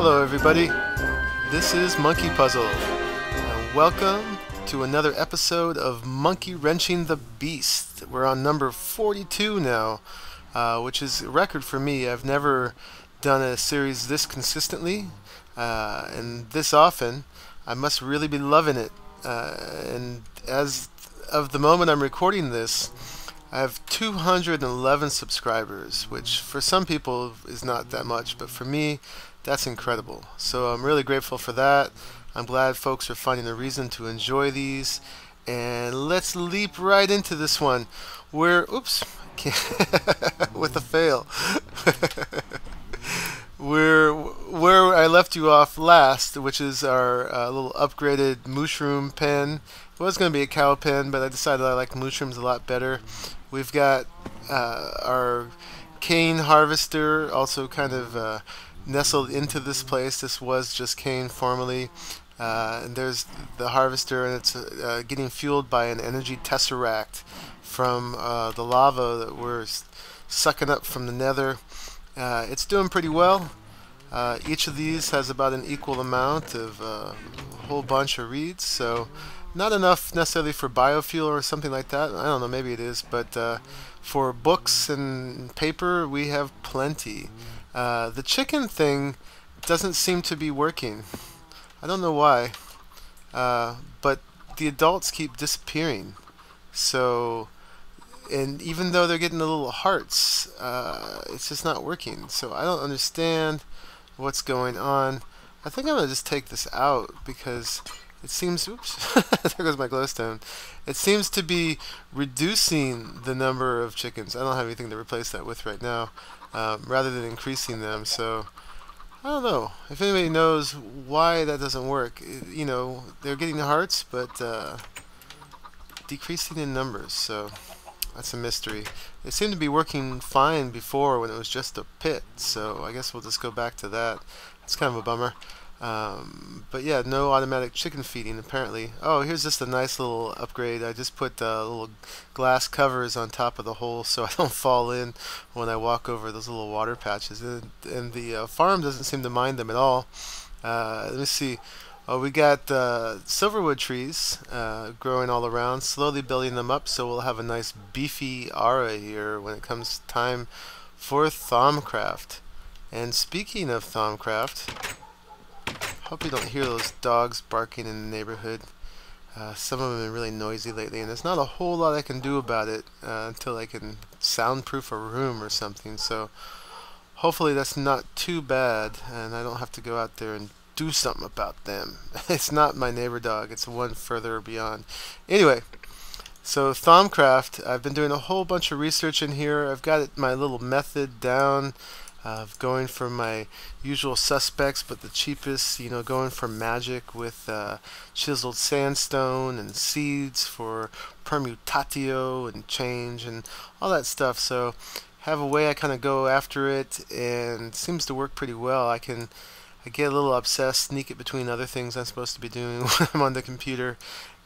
Hello everybody, this is Monkeypuzzle, and welcome to another episode of Monkeywrenching the Beast. We're on number 42 now, which is a record for me. I've never done a series this consistently and this often. I must really be loving it, and as of the moment I'm recording this, I have 211 subscribers, which for some people is not that much, but for me, that's incredible. So I'm really grateful for that. I'm glad folks are finding a reason to enjoy these. And let's leap right into this one. Oops, with a fail. Where I left you off last, which is our little upgraded mushroom pen. It was going to be a cow pen, but I decided I like mushrooms a lot better. We've got our cane harvester also kind of nestled into this place. This was just cane formerly. And there's the harvester, and it's getting fueled by an energy tesseract from the lava that we're sucking up from the nether. It's doing pretty well. Each of these has about an equal amount of a whole bunch of reeds, so not enough necessarily for biofuel or something like that. I don't know, maybe it is, but for books and paper we have plenty. The chicken thing doesn't seem to be working. I don't know why, but the adults keep disappearing. So, and even though they're getting the little hearts, it's just not working. So I don't understand what's going on. I think I'm going to just take this out because it seems, oops, there goes my glowstone. It seems to be reducing the number of chickens. I don't have anything to replace that with right now, rather than increasing them. So I don't know if anybody knows why that doesn't work. You know, they're getting the hearts, but decreasing in numbers. So that's a mystery. It seemed to be working fine before when it was just a pit. So I guess we'll just go back to that. It's kind of a bummer. But yeah, no automatic chicken feeding apparently. Oh, here's just a nice little upgrade. I just put little glass covers on top of the hole so I don't fall in when I walk over those little water patches. And the farm doesn't seem to mind them at all. Let me see. Oh, we got silverwood trees growing all around, slowly building them up, so we'll have a nice beefy aura here when it comes time for Thaumcraft. And speaking of Thaumcraft, hope you don't hear those dogs barking in the neighborhood. Some of them have been really noisy lately, and there's not a whole lot I can do about it until I can soundproof a room or something. So hopefully that's not too bad, and I don't have to go out there and do something about them. It's not my neighbor dog, it's one further beyond. Anyway, so Thaumcraft, I've been doing a whole bunch of research in here. I've got my little method down of going for my usual suspects, but the cheapest, you know, going for magic with chiseled sandstone and seeds for permutatio and change and all that stuff. So have a way I kind of go after it, and it seems to work pretty well. I get a little obsessed, sneak it between other things I'm supposed to be doing when I'm on the computer,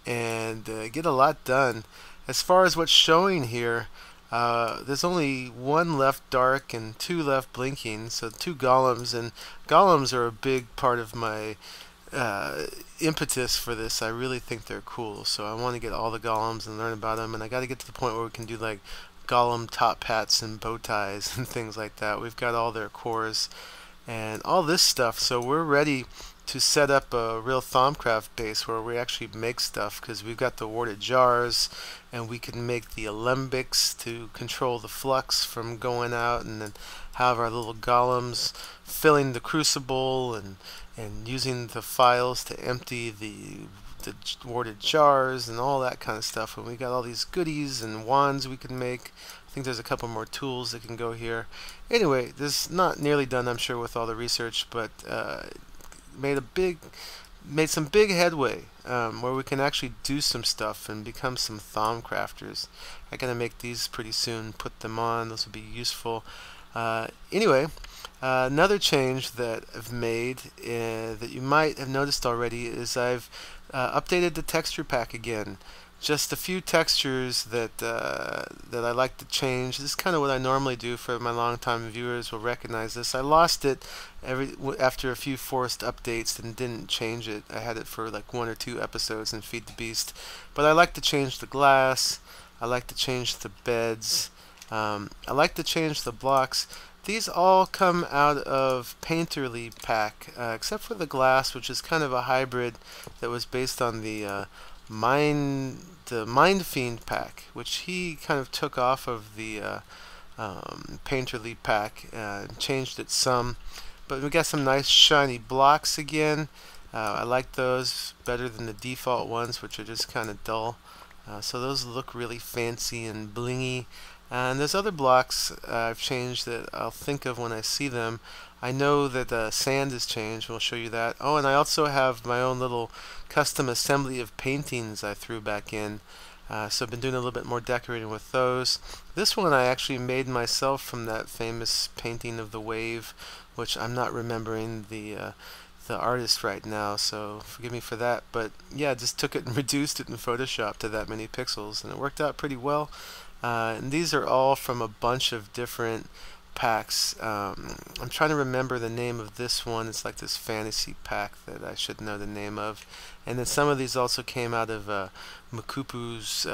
and get a lot done. As far as what's showing here, there's only one left dark and two left blinking, so two golems, and golems are a big part of my impetus for this. I really think they're cool, so I want to get all the golems and learn about them, and I got to get to the point where we can do like golem top hats and bow ties and things like that. We've got all their cores and all this stuff, so we're ready to set up a real Thaumcraft base where we actually make stuff, because we've got the warded jars, and we can make the alembics to control the flux from going out, and then have our little golems filling the crucible and using the files to empty the warded jars and all that kind of stuff. And we got all these goodies and wands we can make. I think there's a couple more tools that can go here. Anyway, this is not nearly done, I'm sure, with all the research, but made some big headway where we can actually do some stuff and become some Thaumcrafters. I gotta make these pretty soon, put them on, those will be useful. Anyway, another change that I've made that you might have noticed already is I've updated the texture pack again, just a few textures that that I like to change. This is kind of what I normally do. For my long-time viewers will recognize this. I lost it after a few forced updates and didn't change it. I had it for like 1 or 2 episodes in Feed the Beast. But I like to change the glass. I like to change the beds. I like to change the blocks. These all come out of Painterly pack, except for the glass, which is kind of a hybrid that was based on the Mind Fiend pack, which he kind of took off of the Painterly pack and changed it some. But we got some nice shiny blocks again. I like those better than the default ones, which are just kind of dull. So those look really fancy and blingy. And there's other blocks I've changed that I'll think of when I see them. I know that sand has changed. We'll show you that. Oh, and I also have my own little custom assembly of paintings I threw back in. So I've been doing a little bit more decorating with those. This one I actually made myself from that famous painting of the wave, which I'm not remembering the artist right now, so forgive me for that. But yeah, I just took it and reduced it in Photoshop to that many pixels, and it worked out pretty well. And these are all from a bunch of different packs. I'm trying to remember the name of this one. It's like this fantasy pack that I should know the name of. And then some of these also came out of Monkeypuzzle's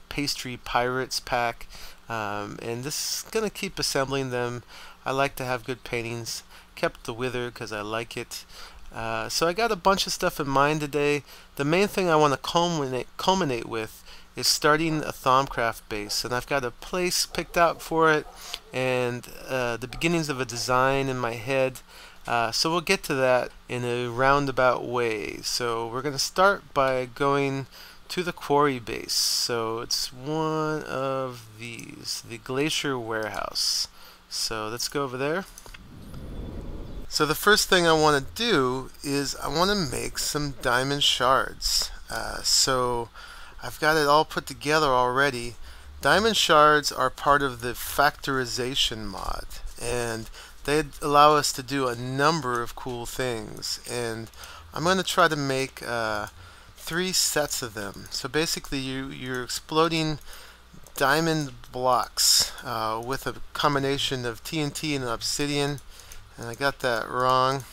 Pastry Pirates pack. And this is going to keep assembling them. I like to have good paintings. Kept the Wither because I like it. So I got a bunch of stuff in mind today. The main thing I want to culminate with is starting a Thaumcraft base, and I've got a place picked out for it and the beginnings of a design in my head. So we'll get to that in a roundabout way. So we're going to start by going to the quarry base. So it's one of these, the Glacier Warehouse. So let's go over there. So the first thing I want to do is I want to make some diamond shards. So I've got it all put together already. Diamond shards are part of the factorization mod, and they allow us to do a number of cool things. And I'm going to try to make 3 sets of them. So basically you're exploding diamond blocks with a combination of TNT and obsidian. And I got that wrong,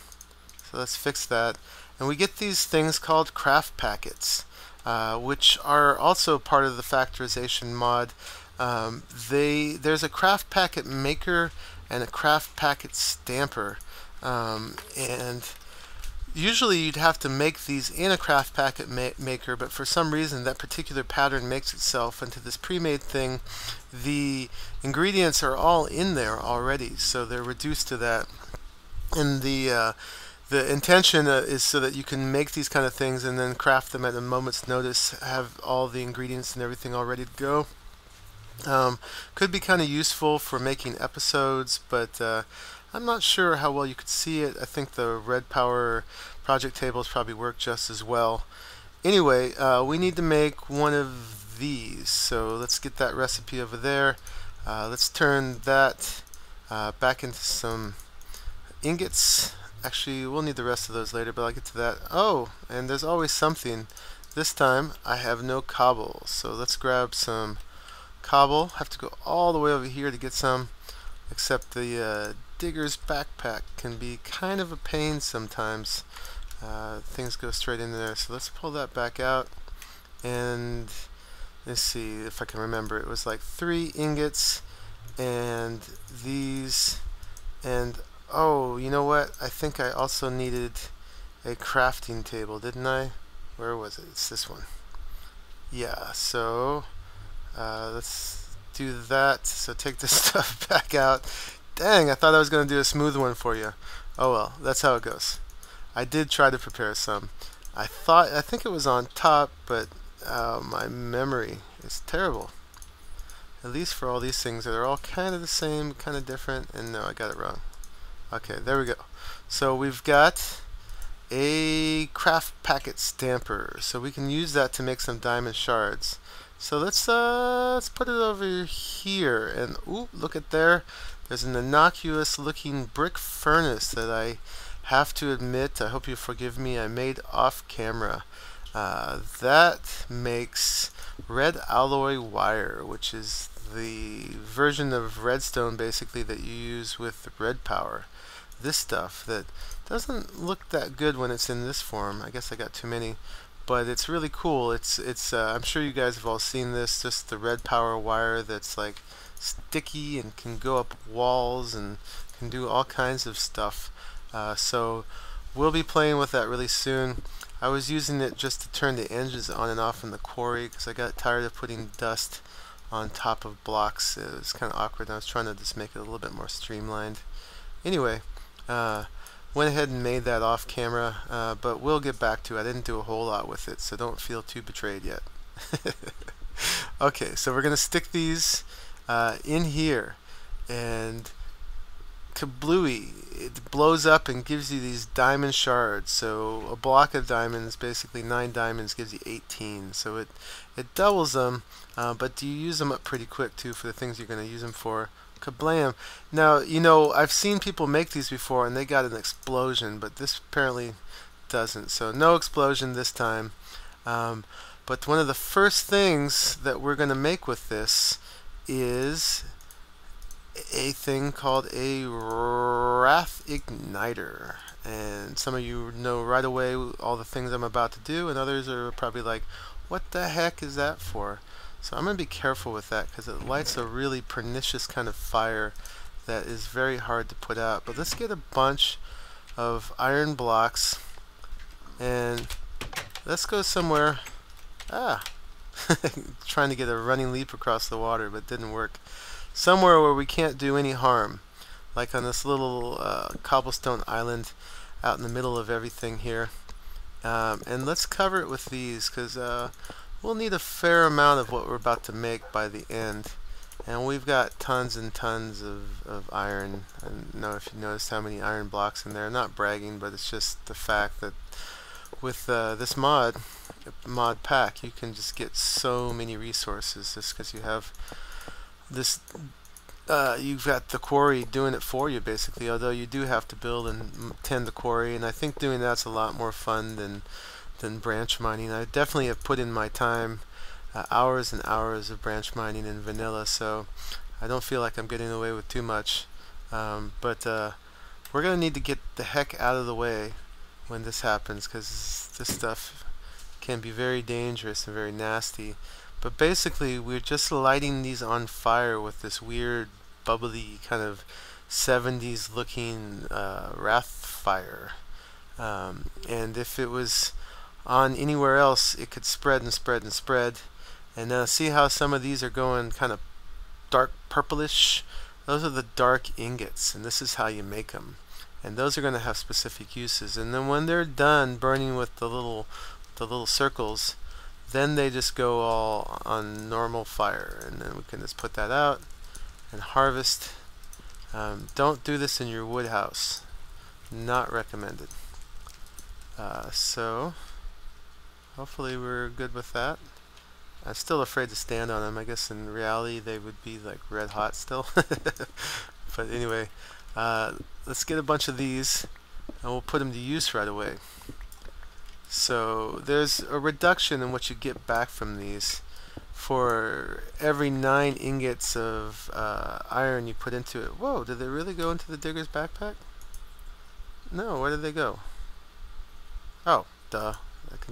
so let's fix that. And we get these things called craft packets, which are also part of the factorization mod. There's a craft packet maker and a craft packet stamper, and usually you'd have to make these in a craft packet maker, but for some reason that particular pattern makes itself into this pre-made thing. The ingredients are all in there already, so they're reduced to that. And the intention is so that you can make these kind of things and then craft them at a moment's notice, have all the ingredients and everything all ready to go. Could be kind of useful for making episodes, but I'm not sure how well you could see it. I think the Red Power project tables probably work just as well. Anyway, we need to make one of these, so let's get that recipe over there. Let's turn that back into some ingots. Actually, we'll need the rest of those later, but I'll get to that. Oh, and there's always something. This time I have no cobble, so let's grab some cobble. Have to go all the way over here to get some, except the digger's backpack can be kind of a pain sometimes. Things go straight in there, so let's pull that back out. And let's see if I can remember. It was like 3 ingots and these, and oh, you know what? I think I also needed a crafting table, didn't I? Where was it? It's this one. Yeah, so let's do that. So take this stuff back out. Dang, I thought I was going to do a smooth one for you. Oh well, that's how it goes. I did try to prepare some. I think it was on top, but my memory is terrible. At least for all these things, they're all kind of the same, kind of different, and no, I got it wrong. Okay, there we go. So we've got a craft packet stamper, so we can use that to make some diamond shards. So let's put it over here, and ooh, look at there. There's an innocuous looking brick furnace that I have to admit, I hope you forgive me, I made off camera. That makes red alloy wire, which is the version of redstone basically that you use with red power. This stuff that doesn't look that good when it's in this form. I guess I got too many, but it's really cool. It's I'm sure you guys have all seen this, just the red power wire that's like sticky and can go up walls and can do all kinds of stuff. So we'll be playing with that really soon. I was using it just to turn the engines on and off in the quarry because I got tired of putting dust on top of blocks. It was kind of awkward, and I was trying to just make it a little bit more streamlined. Anyway, went ahead and made that off camera, but we'll get back to it. I didn't do a whole lot with it, so don't feel too betrayed yet. Okay, so we're going to stick these in here, and kablooey, it blows up and gives you these diamond shards. So a block of diamonds, basically 9 diamonds, gives you 18. So it doubles them, but you use them up pretty quick too for the things you're going to use them for. Kablam! Now, you know, I've seen people make these before and they got an explosion, but this apparently doesn't. So no explosion this time. But one of the first things that we're going to make with this is a thing called a wrath igniter. And some of you know right away all the things I'm about to do, and others are probably like, what the heck is that for? So I'm going to be careful with that because it lights a really pernicious kind of fire that is very hard to put out. But let's get a bunch of iron blocks and let's go somewhere. Trying to get a running leap across the water, but didn't work. Somewhere where we can't do any harm, like on this little cobblestone island out in the middle of everything here. And let's cover it with these because we'll need a fair amount of what we're about to make by the end. And we've got tons and tons of iron. I don't know if you noticed how many iron blocks in there. I'm not bragging, but it's just the fact that with this mod pack, you can just get so many resources just because you have this. You've got the quarry doing it for you basically, although you do have to build and tend the quarry, and I think doing that's a lot more fun than branch mining. I definitely have put in my time, hours and hours of branch mining in vanilla, so I don't feel like I'm getting away with too much. But we're going to need to get the heck out of the way when this happens, because this stuff can be very dangerous and very nasty. But basically we're just lighting these on fire with this weird bubbly kind of 70s looking wrath fire. And if it was on anywhere else, it could spread and spread and spread. And now see how some of these are going kind of dark purplish? Those are the dark ingots, and this is how you make them. And those are going to have specific uses. And then when they're done burning with the little circles, then they just go all on normal fire, and then we can just put that out and harvest. Don't do this in your wood house. Not recommended. So hopefully we're good with that. I'm still afraid to stand on them. I guess in reality they would be like red hot still. But anyway, let's get a bunch of these and we'll put them to use right away. So there's a reduction in what you get back from these. For every 9 ingots of iron you put into it. Whoa, did they really go into the digger's backpack? No, where did they go? Oh, duh.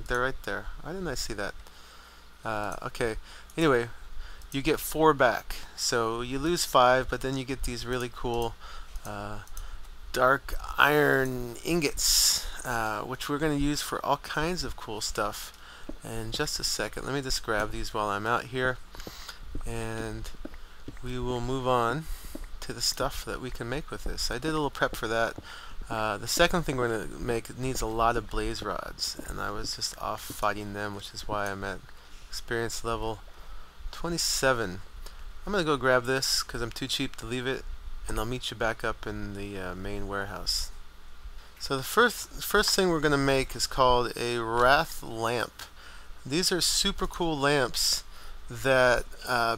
They're right there. Why didn't I see that? Okay, anyway, you get 4 back. So you lose 5, but then you get these really cool dark iron ingots, which we're going to use for all kinds of cool stuff. In just a second, let me just grab these while I'm out here, and we will move on to the stuff that we can make with this. I did a little prep for that. The second thing we're going to make needs a lot of blaze rods, and I was just off fighting them, which is why I'm at experience level 27. I'm going to go grab this because I'm too cheap to leave it, and I'll meet you back up in the main warehouse. So the first thing we're going to make is called a wrath lamp. These are super cool lamps that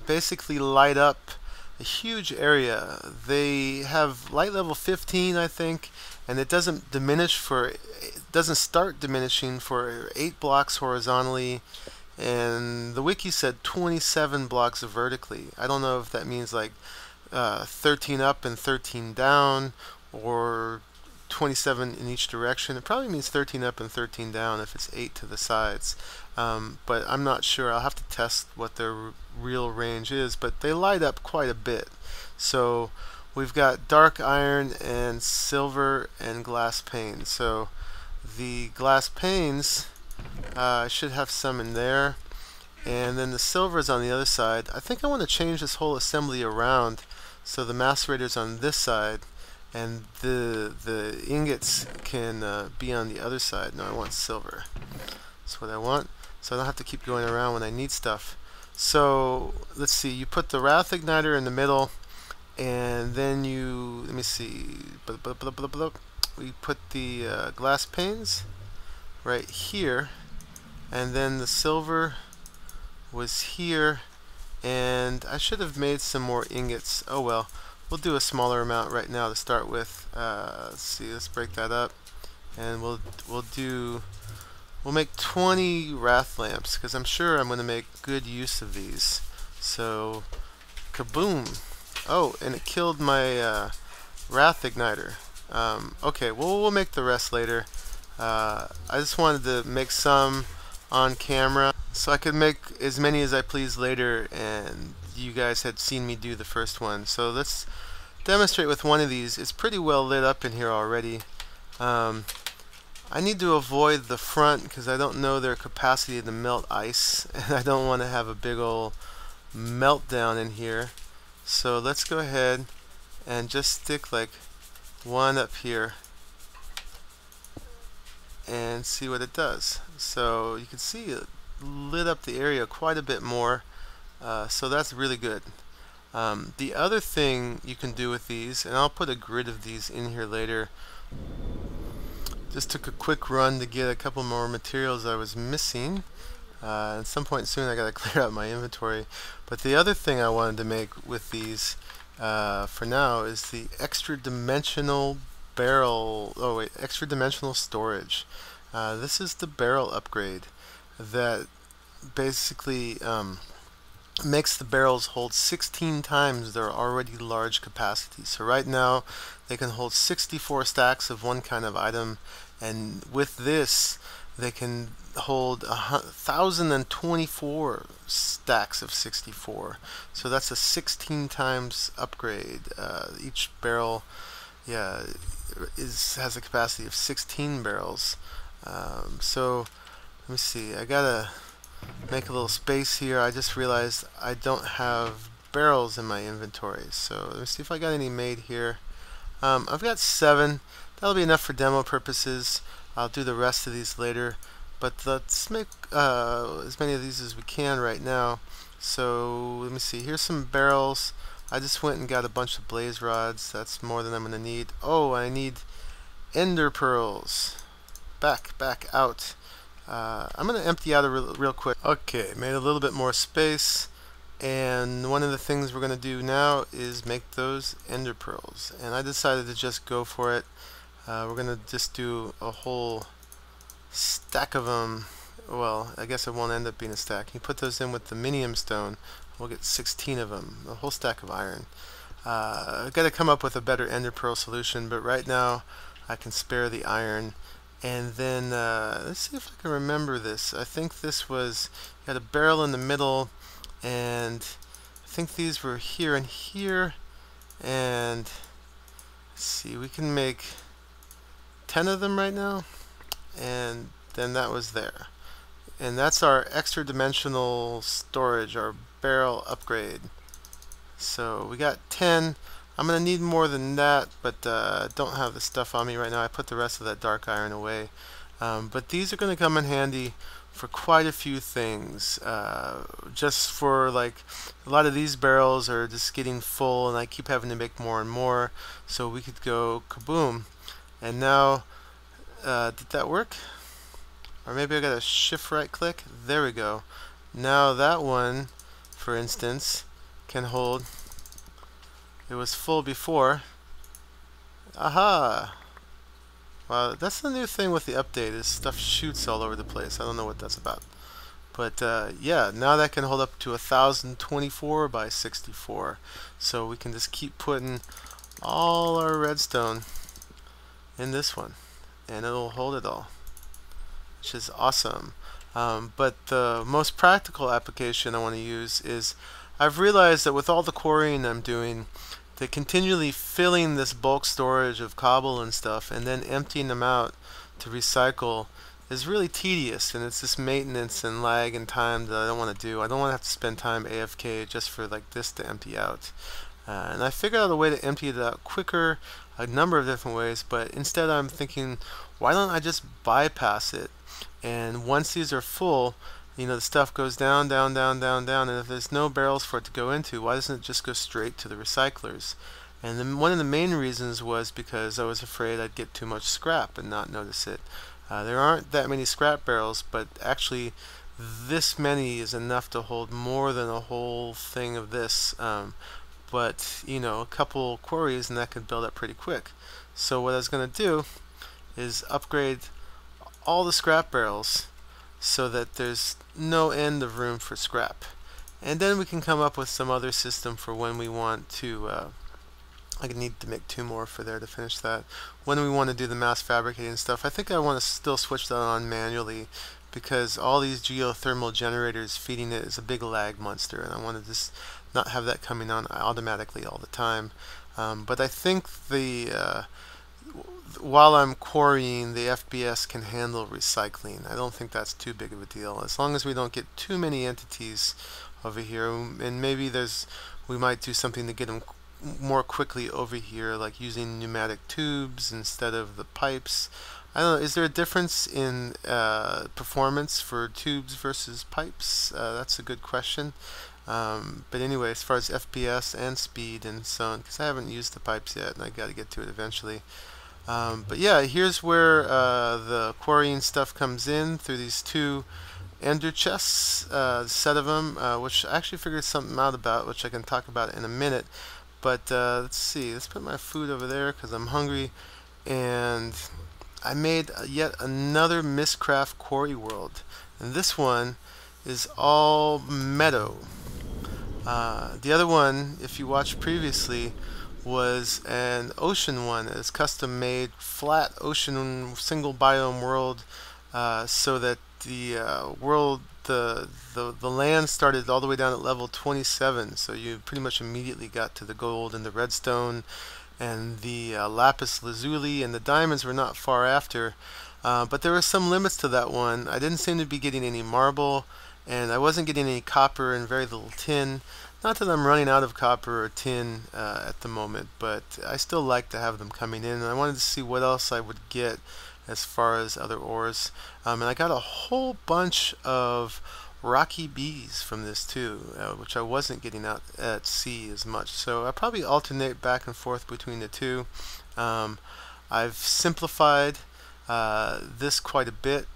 basically light up a huge area. They have light level 15, I think, and it doesn't diminish for, it doesn't start diminishing for 8 blocks horizontally, and the wiki said 27 blocks vertically. I don't know if that means like 13 up and 13 down, or 27 in each direction. It probably means 13 up and 13 down if it's 8 to the sides. But I'm not sure. I'll have to test what their real range is, but they light up quite a bit. So we've got dark iron and silver and glass panes. So the glass panes, I should have some in there, and then the silver is on the other side. I think I want to change this whole assembly around so the macerator's on this side and the ingots can be on the other side. No, I want silver. That's what I want, so I don't have to keep going around when I need stuff. So let's see, you put the wrath igniter in the middle, and then you, let me see, we put the glass panes right here, and then the silver was here, and I should have made some more ingots. Oh well, we'll do a smaller amount right now to start with. Let's see, let's break that up, and we'll make 20 wrath lamps, because I'm sure I'm going to make good use of these. So kaboom! Oh, and it killed my wrath igniter. Okay, well, we'll make the rest later. I just wanted to make some on camera so I could make as many as I please later, and you guys had seen me do the first one. So let's demonstrate with one of these. It's pretty well lit up in here already. I need to avoid the front because I don't know their capacity to melt ice, and I don't want to have a big old meltdown in here. So let's go ahead and just stick like one up here and see what it does. So you can see it lit up the area quite a bit more, so that's really good. The other thing you can do with these, and I'll put a grid of these in here later, just took a quick run to get a couple more materials I was missing. At some point soon I gotta clear out my inventory. But the other thing I wanted to make with these for now is the extra dimensional barrel, extra dimensional storage. This is the barrel upgrade that basically makes the barrels hold 16 times their already large capacity. So right now they can hold 64 stacks of one kind of item, and with this they can hold 1,024 stacks of 64. So that's a 16 times upgrade. Each barrel, yeah, has a capacity of 16 barrels. So let me see, I gotta make a little space here. I just realized I don't have barrels in my inventory, so let me see if I got any made here. I've got 7. That'll be enough for demo purposes. I'll do the rest of these later, but let's make as many of these as we can right now. So let me see, here's some barrels. I just went and got a bunch of blaze rods. That's more than I'm gonna need. Oh, I need ender pearls. Back out. I'm going to empty out real quick. Okay, made a little bit more space, and one of the things we're going to do now is make those ender pearls, and I decided to just go for it. We're going to just do a whole stack of them. Well, I guess it won't end up being a stack. You put those in with the minium stone, we'll get 16 of them, a whole stack of iron. I've got to come up with a better ender pearl solution, but right now I can spare the iron. And then let's see if I can remember this. I think this was, you had a barrel in the middle, and I think these were here and here, and let's see, we can make 10 of them right now, and then that was there. And that's our extra dimensional storage, our barrel upgrade. So we got 10. I'm going to need more than that, but don't have the stuff on me right now. I put the rest of that dark iron away. But these are going to come in handy for quite a few things. Just for, like, a lot of these barrels are just getting full, and I keep having to make more and more. So we could go kaboom. And now, did that work? Or maybe I got to shift right click. There we go. Now that one, for instance, can hold. It was full before. Aha! Well, that's the new thing with the update, is stuff shoots all over the place. I don't know what that's about. But yeah, now that can hold up to 1024 by 64. So we can just keep putting all our redstone in this one, and it'll hold it all, which is awesome. But the most practical application I want to use is, I've realized that with all the quarrying I'm doing, that continually filling this bulk storage of cobble and stuff and then emptying them out to recycle is really tedious, and it's just maintenance and lag and time that I don't want to do. I don't want to have to spend time AFK just for like this to empty out. And I figured out a way to empty it out quicker, a number of different ways, but instead I'm thinking, why don't I just bypass it? And once these are full, you know, the stuff goes down, down, down, down, down, and if there's no barrels for it to go into, why doesn't it just go straight to the recyclers? And then one of the main reasons was because I was afraid I'd get too much scrap and not notice it. There aren't that many scrap barrels, but actually this many is enough to hold more than a whole thing of this. But, you know, a couple quarries and that could build up pretty quick. So what I was going to do is upgrade all the scrap barrels so that there's no end of room for scrap. And then we can come up with some other system for when we want to, I need to make 2 more for there to finish that. When we want to do the mass fabricating stuff, I think I want to still switch that on manually, because all these geothermal generators feeding it is a big lag monster, and I want to just not have that coming on automatically all the time. But I think the while I'm quarrying, the FPS can handle recycling. I don't think that's too big of a deal, as long as we don't get too many entities over here. And maybe we might do something to get them more quickly over here, like using pneumatic tubes instead of the pipes. I don't know, is there a difference in performance for tubes versus pipes? That's a good question. But anyway, as far as FPS and speed and so on, because I haven't used the pipes yet and I got to get to it eventually. But yeah, here's where the quarrying stuff comes in, through these 2 ender chests, set of them, which I actually figured something out about, which I can talk about in a minute. But let's see, let's put my food over there because I'm hungry. And I made yet another Mistcraft quarry world, and this one is all meadow. The other one, if you watched previously, was an ocean one. It's custom made flat ocean single biome world, so that the world, the land started all the way down at level 27, so you pretty much immediately got to the gold and the redstone and the lapis lazuli, and the diamonds were not far after. But there were some limits to that one. I didn't seem to be getting any marble, and I wasn't getting any copper and very little tin. Not that I'm running out of copper or tin at the moment, but I still like to have them coming in, and I wanted to see what else I would get as far as other ores. And I got a whole bunch of rocky bees from this too, which I wasn't getting out at sea as much. So I probably alternate back and forth between the 2. I've simplified this quite a bit,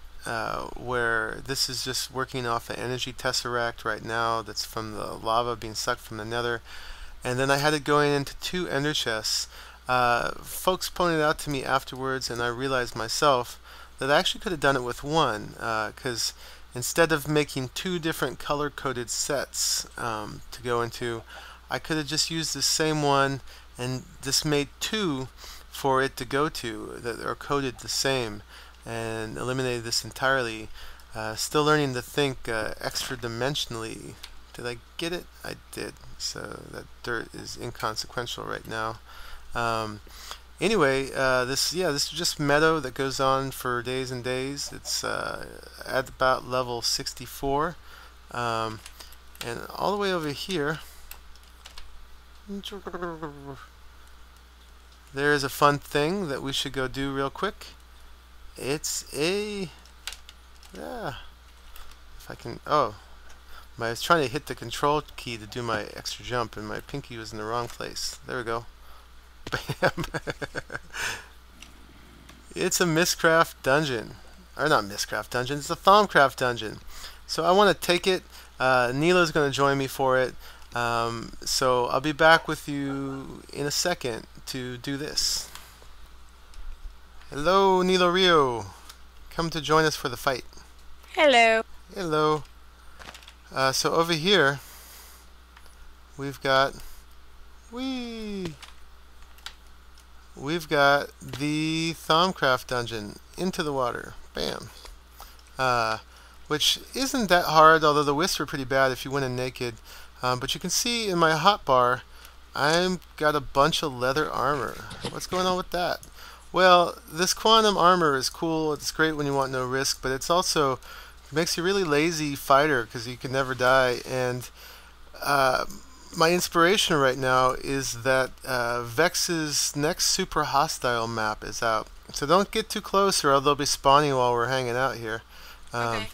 where this is just working off an energy tesseract right now that's from the lava being sucked from the nether. And then I had it going into 2 ender chests. Folks pointed out to me afterwards, and I realized myself, that I actually could have done it with 1, because instead of making 2 different color-coded sets to go into, I could have just used the same one and just made 2 for it to go to that are coded the same, and eliminated this entirely. Still learning to think extra dimensionally. Did I get it? I did. So that dirt is inconsequential right now. Anyway, this is just meadow that goes on for days and days. It's at about level 64, and all the way over here there is a fun thing that we should go do real quick. It's a if I can, I was trying to hit the control key to do my extra jump and my pinky was in the wrong place. There we go. Bam. It's a Mistcraft dungeon. Or not Mistcraft dungeon, it's a Thaumcraft dungeon. So I want to take it. Nila's going to join me for it. So I'll be back with you in a second to do this. Hello, Nilo Rio. Come to join us for the fight. Hello. Hello. So over here, we've got Whee! We've got the Thaumcraft dungeon, Into the Water. Bam. Uh, which isn't that hard, although the wisps are pretty bad if you went in naked. But you can see in my hotbar, I've got a bunch of leather armor. What's going on with that? Well, this quantum armor is cool. It's great when you want no risk, but it's also makes you a really lazy fighter because you can never die. And uh, my inspiration right now is that Vechs's next super hostile map is out. So don't get too close or they'll be spawning while we're hanging out here. Um, Okay.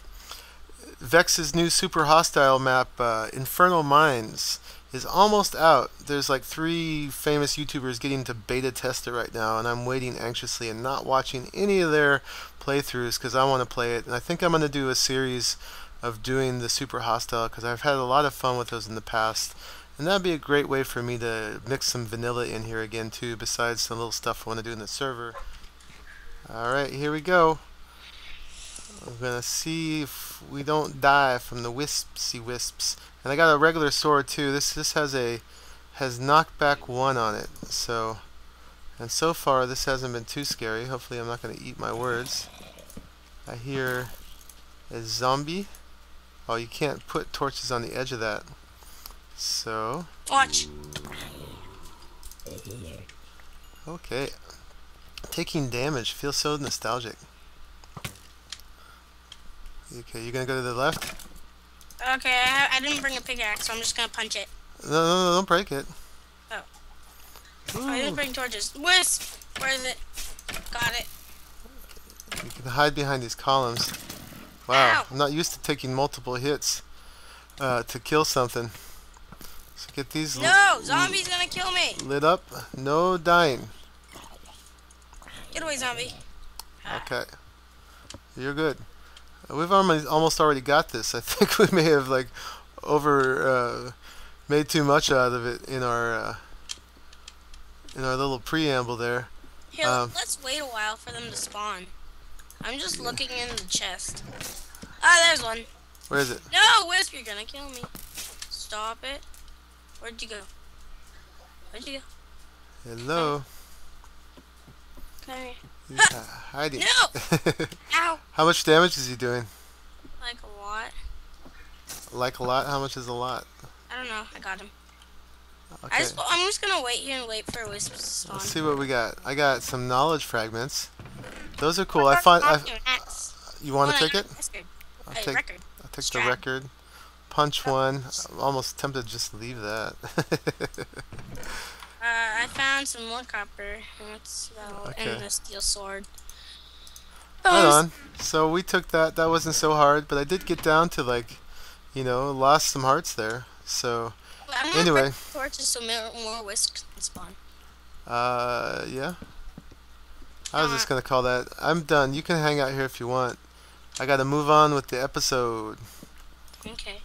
Vechs's new super hostile map, Inferno Mines, is almost out. There's like 3 famous YouTubers getting to beta test it right now, and I'm waiting anxiously and not watching any of their playthroughs because I want to play it. And I think I'm going to do a series of doing the super hostile because I've had a lot of fun with those in the past. And that'd be a great way for me to mix some vanilla in here again too, besides some little stuff I want to do in the server. Alright, here we go. I'm gonna see if we don't die from the wispsy wisps. And I got a regular sword too. This has knockback 1 on it. And so far this hasn't been too scary. Hopefully I'm not gonna eat my words. I hear a zombie. Oh, you can't put torches on the edge of that. So Watch. okay. Taking damage feels so nostalgic. Okay, you're gonna go to the left? Okay, I didn't bring a pickaxe, so I'm just gonna punch it. No, don't break it. Oh. Ooh. I didn't bring torches. Wisp! Where is it? Got it. You can hide behind these columns. Wow, Ow. I'm not used to taking multiple hits to kill something. So get these No! Zombie's gonna kill me! lit up. No dying. Get away, zombie. Okay, you're good. We've almost already got this. I think we may have like over made too much out of it in our little preamble there. Here, let's wait a while for them to spawn. I'm just looking in the chest. Ah, there's one. Where is it? No, Wisp, you're gonna kill me. Stop it. Where'd you go? Where'd you go? Hello. Come here. He's hiding. No! Ow! How much damage is he doing? Like a lot. Like a lot? How much is a lot? I don't know. I got him. Okay. I'm just gonna wait here and wait for Wisp to spawn. Let's see what we got. I got some knowledge fragments. Those are cool. You want to take it? I'll take the record. Punch 1. I'm almost tempted to just leave that. I found some more copper. And a steel sword. Right on. So we took that. That wasn't so hard, but I did get down to like, lost some hearts there. So anyway. Torches so more wisps can spawn. Yeah. I was just gonna call that. I'm done. You can hang out here if you want. I gotta move on with the episode. Okay.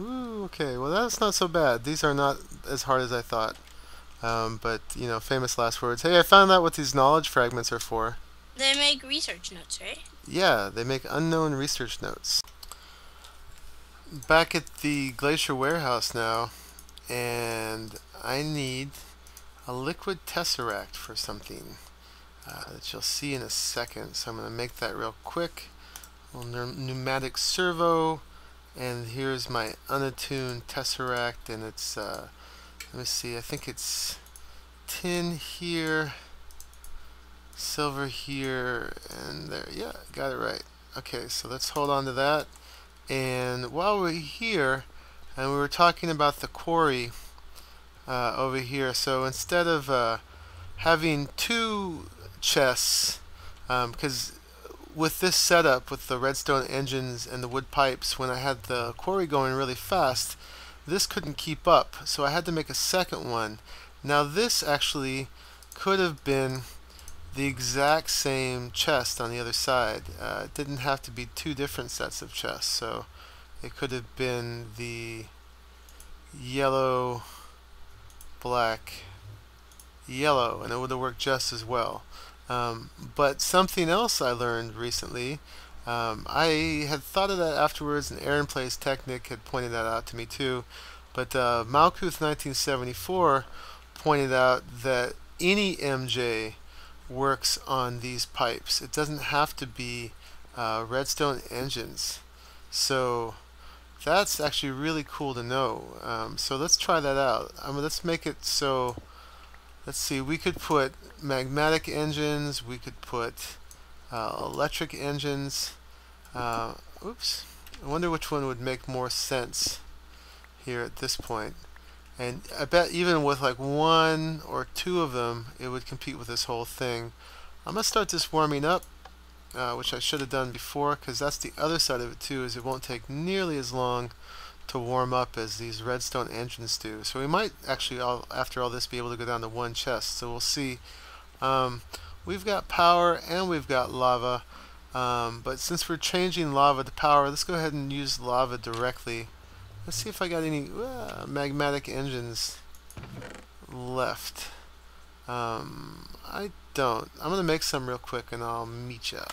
Ooh, okay. Well, that's not so bad. These are not as hard as I thought. But, famous last words. Hey, I found out what these knowledge fragments are for. They make research notes, right? Yeah, they make unknown research notes. Back at the Glacier Warehouse now, and I need a liquid tesseract for something that you'll see in a second. So I'm going to make that real quick. A little pneumatic servo. And here's my unattuned tesseract, and it's, let me see, I think it's tin here, silver here, and there. Yeah, got it right. Okay, so let's hold on to that. And while we're here, and we were talking about the quarry over here, so instead of having 2 chests, because with this setup, with the redstone engines and the wood pipes, when I had the quarry going really fast, this couldn't keep up, so I had to make a second one. Now this actually could have been the exact same chest on the other side. It didn't have to be 2 different sets of chests, so it could have been the yellow, black, yellow, and it would have worked just as well. But something else I learned recently, I had thought of that afterwards, and Aaron Plays Technic had pointed that out to me too. But Malkuth 1974 pointed out that any MJ works on these pipes. It doesn't have to be redstone engines. So that's actually really cool to know. So let's try that out. Let's make it so, let's see, we could put magmatic engines, we could put electric engines. Oops. I wonder which one would make more sense here at this point. And I bet even with like one or two of them, it would compete with this whole thing. I'm going to start this warming up, which I should have done before, because that's the other side of it too, is it won't take nearly as long to warm up as these redstone engines do. So we might actually, after all this, be able to go down to one chest. So we'll see. We've got power and we've got lava, but since we're changing lava to power, let's go ahead and use lava directly. Let's see if I got any magmatic engines left. I don't. I'm going to make some real quick and I'll meet ya.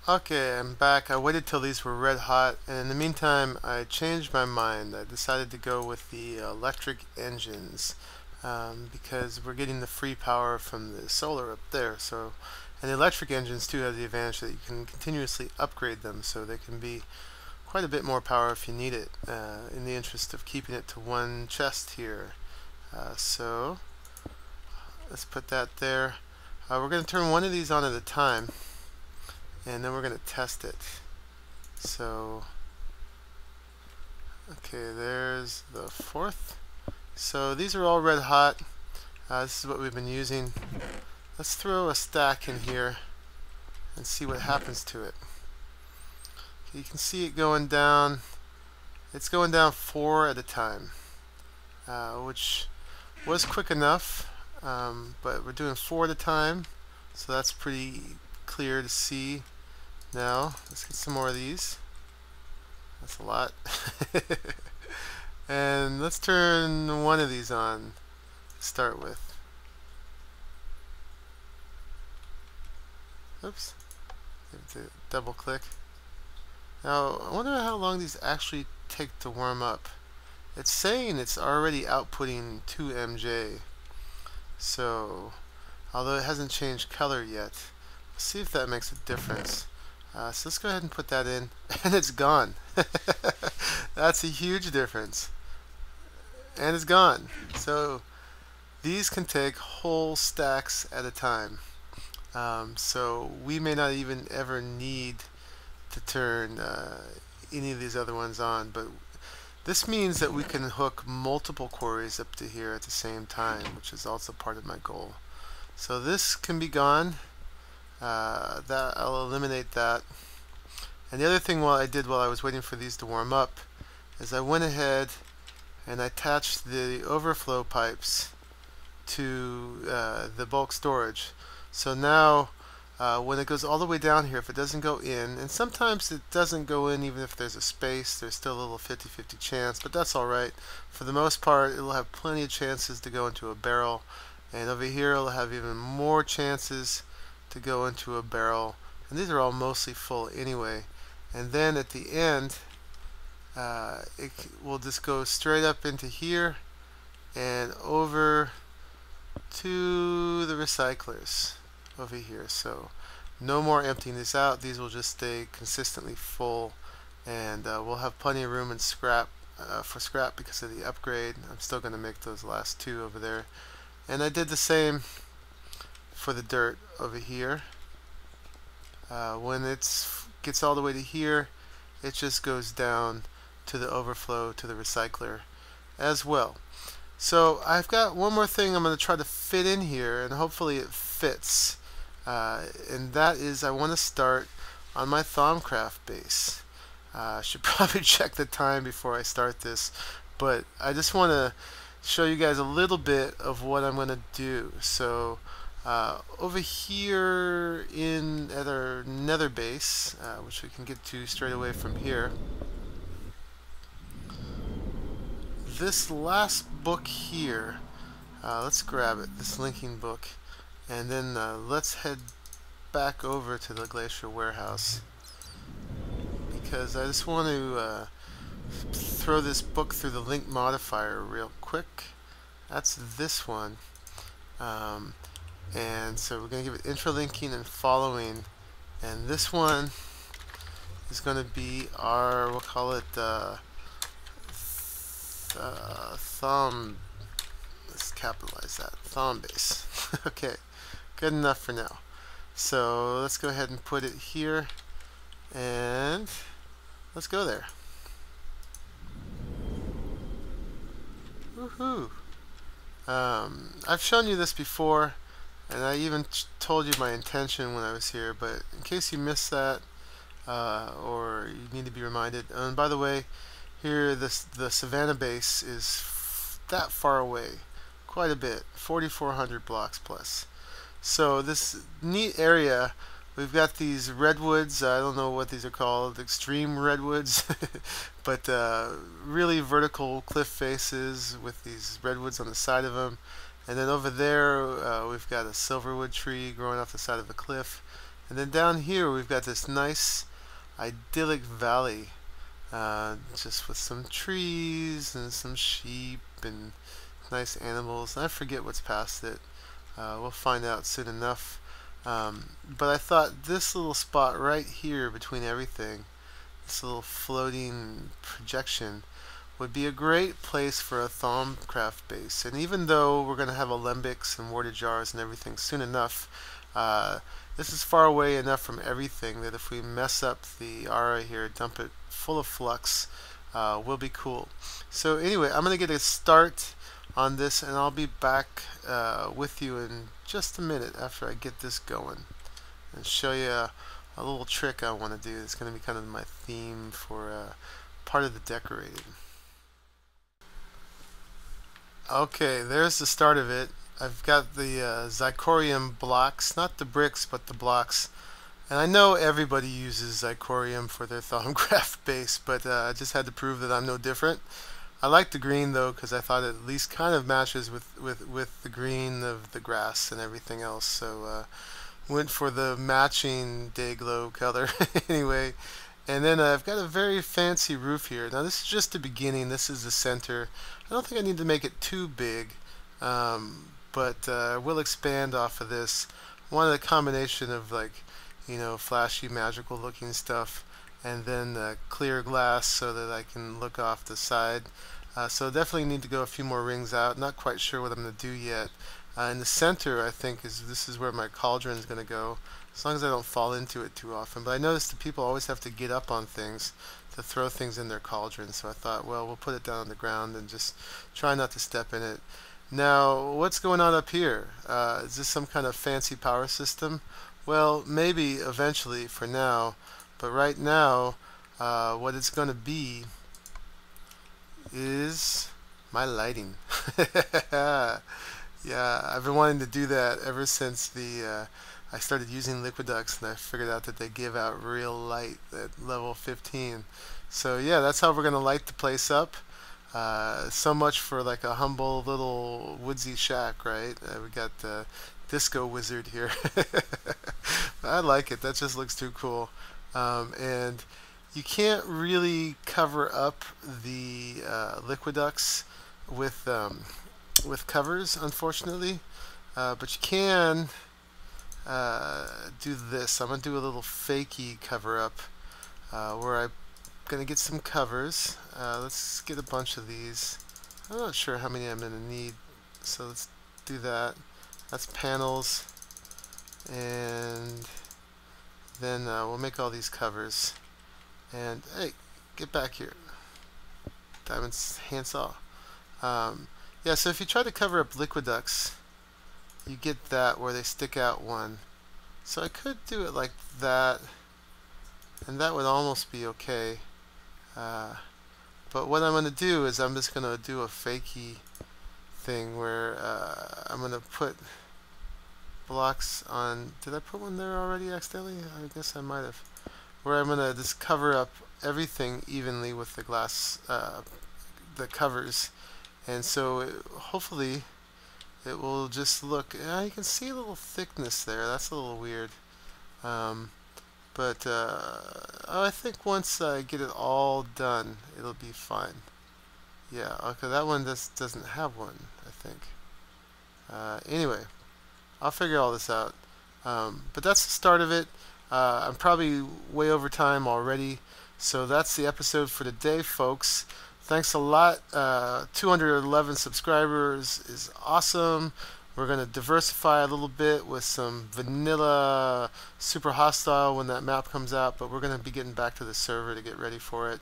Okay, I'm back. I waited till these were red hot, and in the meantime I changed my mind. I decided to go with the electric engines because we're getting the free power from the solar up there. So, and the electric engines too have the advantage that you can continuously upgrade them, so they can be quite a bit more power if you need it, in the interest of keeping it to one chest here. So let's put that there. We're going to turn one of these on at a time, and then we're going to test it. So, okay, there's the fourth. So these are all red hot. This is what we've been using. Let's throw a stack in here and see what happens to it. Okay, you can see it going down. It's going down 4 at a time, which was quick enough, but we're doing 4 at a time, so that's pretty clear to see. Now let's get some more of these. That's a lot. And let's turn one of these on to start with. Oops. Double click. Now I wonder how long these actually take to warm up. It's saying it's already outputting 2 MJ. So, although it hasn't changed color yet, let's see if that makes a difference. So let's go ahead and put that in, and it's gone. That's a huge difference. And it's gone. So these can take whole stacks at a time. So we may not even ever need to turn any of these other ones on, but this means that we can hook multiple quarries up to here at the same time, which is also part of my goal. So this can be gone. That I'll eliminate that. And the other thing while I was waiting for these to warm up is I went ahead and I attached the overflow pipes to the bulk storage. So now when it goes all the way down here, if it doesn't go in, and sometimes it doesn't go in even if there's a space, there's still a little 50-50 chance, but that's alright. For the most part, it'll have plenty of chances to go into a barrel, and over here it'll have even more chances to go into a barrel, and these are all mostly full anyway. And then at the end, it will just go straight up into here and over to the recyclers over here. So no more emptying this out. These will just stay consistently full, and we'll have plenty of room and scrap for scrap because of the upgrade. I'm still going to make those last 2 over there, and I did the same for the dirt over here. When it gets all the way to here, it just goes down to the overflow to the recycler as well. So I've got one more thing I'm going to try to fit in here, and hopefully it fits. And that is, I want to start on my Thaumcraft base. I should probably check the time before I start this, but I just want to show you guys a little bit of what I'm going to do. So over here at our nether base, which we can get to straight away from here, this last book here, Let's grab it, this linking book, and then let's head back over to the glacier warehouse, because I just want to throw this book through the link modifier real quick. That's this one. And so we're going to give it intralinking and following, and this one is going to be our, we'll call it thumb, let's capitalize that, thumb base. Okay, good enough for now. So let's go ahead and put it here, and let's go there. Woohoo! I've shown you this before, and I even told you my intention when I was here, but in case you missed that, or you need to be reminded, and by the way, here the Savannah base is that far away, quite a bit, 4,400 blocks plus. So this neat area, we've got these redwoods, I don't know what these are called, extreme redwoods, but really vertical cliff faces with these redwoods on the side of them. And then over there we've got a silverwood tree growing off the side of a cliff. And then down here we've got this nice idyllic valley, just with some trees and some sheep and nice animals. I forget what's past it. We'll find out soon enough. But I thought this little spot right here between everything, this little floating projection, would be a great place for a Thaumcraft base. And even though we're going to have alembics and water jars and everything soon enough, this is far away enough from everything that if we mess up the aura here, dump it full of flux, will be cool. So anyway, I'm going to get a start on this, and I'll be back with you in just a minute after I get this going and show you a little trick I want to do. It's going to be kind of my theme for part of the decorating. Okay, there's the start of it. I've got the zirconium blocks, not the bricks but the blocks, and I know everybody uses zirconium for their Thaumcraft base, but I just had to prove that I'm no different. I like the green though, because I thought it at least kind of matches with the green of the grass and everything else, so went for the matching day glow color anyway. And then I've got a very fancy roof here. Now this is just the beginning, this is the center. I don't think I need to make it too big, but we'll expand off of this. I wanted a combination of, like, you know, flashy magical looking stuff, and then clear glass so that I can look off the side. So definitely need to go a few more rings out. Not quite sure what I'm going to do yet. In the center, I think this is where my cauldron is going to go, as long as I don't fall into it too often. But I noticed that people always have to get up on things to throw things in their cauldron, so I thought, well, we'll put it down on the ground and just try not to step in it. Now, what's going on up here? Is this some kind of fancy power system? Well, maybe eventually for now, but right now what it's going to be is my lighting. Yeah, I've been wanting to do that ever since I started using Liquiducts, and I figured out that they give out real light at level 15. So yeah, that's how we're going to light the place up. So much for like a humble little woodsy shack, right? We got the Disco Wizard here. I like it. That just looks too cool. And you can't really cover up the Liquiducts with covers, unfortunately, but you can do this. I'm gonna do a little fakey cover up where I'm gonna get some covers. Let's get a bunch of these. I'm not sure how many I'm gonna need, so let's do that. That's panels, and then we'll make all these covers. And hey, get back here, Diamond's handsaw. Yeah, so if you try to cover up Liquiducts, you get that where they stick out one. So I could do it like that, and that would almost be okay. But what I'm going to do is I'm just going to do a fakey thing where I'm going to put blocks on. Did I put one there already accidentally? I guess I might have. Where I'm going to just cover up everything evenly with the glass, the covers. And so hopefully it will just look, you can see a little thickness there. That's a little weird. Um, but I think once I get it all done, it'll be fine. Yeah, okay, that one just doesn't have one, I think. Anyway, I'll figure all this out. But that's the start of it. I'm probably way over time already. So that's the episode for today, folks. Thanks a lot. 211 subscribers is awesome. We're going to diversify a little bit with some vanilla super hostile when that map comes out, but we're going to be getting back to the server to get ready for it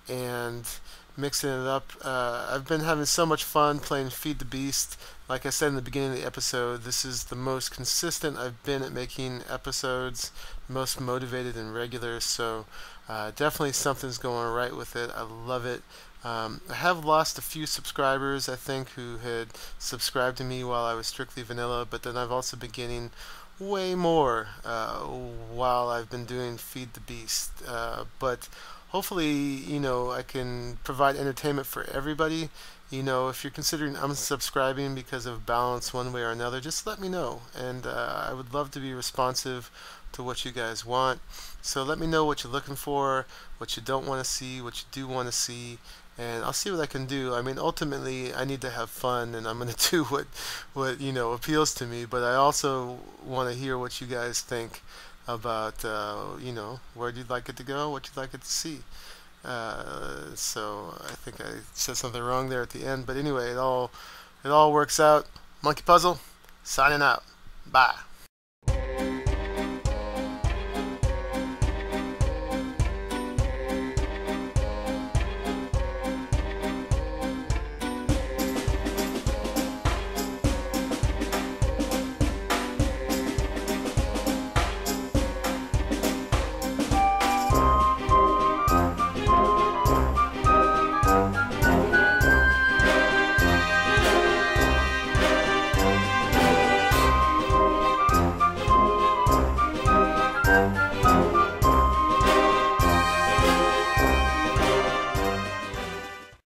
and mixing it up. I've been having so much fun playing Feed the Beast. Like I said in the beginning of the episode, this is the most consistent I've been at making episodes, most motivated and regular, so definitely something's going right with it. I love it. I have lost a few subscribers, I think, who had subscribed to me while I was strictly vanilla, but then I've also been getting way more while I've been doing Feed the Beast. But hopefully, I can provide entertainment for everybody. If you're considering unsubscribing because of balance one way or another, just let me know. And I would love to be responsive to what you guys want. So let me know what you're looking for, what you don't want to see, what you do want to see, and I'll see what I can do. I mean, ultimately, I need to have fun, and I'm going to do what appeals to me. But I also want to hear what you guys think about, where you'd like it to go, what you'd like it to see. So I think I said something wrong there at the end. But anyway, it all works out. Monkeypuzzle, signing out. Bye.